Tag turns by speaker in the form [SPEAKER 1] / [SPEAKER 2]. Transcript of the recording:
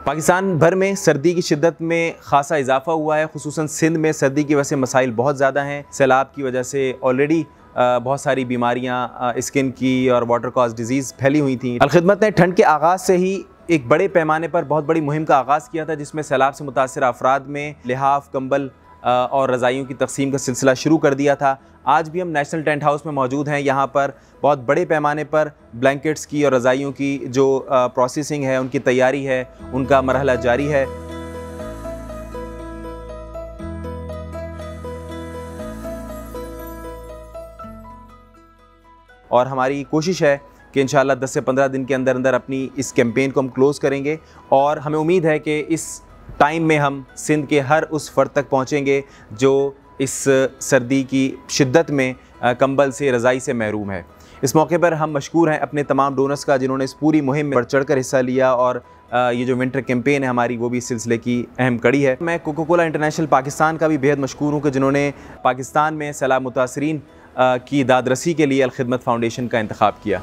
[SPEAKER 1] पाकिस्तान भर में सर्दी की शिद्दत में खासा इजाफा हुआ है, खुसूसन सिंध में सर्दी की वजह से मसाइल बहुत ज़्यादा हैं। सैलाब की वजह से ऑलरेडी बहुत सारी बीमारियां स्किन की और वाटर कॉज डिजीज़ फैली हुई थी। अलखिदमत ने ठंड के आगाज़ से ही एक बड़े पैमाने पर बहुत बड़ी मुहिम का आगाज़ किया था, जिसमें सैलाब से मुतासर अफराद में लिहाफ, कंबल और रज़ाइयों की तकसीम का सिलसिला शुरू कर दिया था। आज भी हम नेशनल टेंट हाउस में मौजूद हैं। यहाँ पर बहुत बड़े पैमाने पर ब्लैंकेट्स की और रज़ाइयों की जो प्रोसेसिंग है, उनकी तैयारी है, उनका मरहला जारी है। और हमारी कोशिश है कि इंशाअल्लाह 10 से 15 दिन के अंदर अंदर अपनी इस कैंपेन को हम क्लोज़ करेंगे और हमें उम्मीद है कि इस टाइम में हम सिंध के हर उस फ़र्द तक पहुँचेंगे जो इस सर्दी की शिद्दत में कंबल से, रज़ाई से महरूम है। इस मौके पर हम मशकूर हैं अपने तमाम डोनर्स का, जिन्होंने इस पूरी मुहिम में बढ़ चढ़ कर हिस्सा लिया और ये जो विंटर कैंपेन है हमारी, वो भी इस सिलसिले की अहम कड़ी है। मैं कोका कोला इंटरनेशनल पाकिस्तान का भी बेहद मशकूर हूँ कि जिन्होंने पाकिस्तान में सैलाब मुतासरीन की दादरसी के लिए अलखिदमत फाउंडेशन का इंतखाब किया।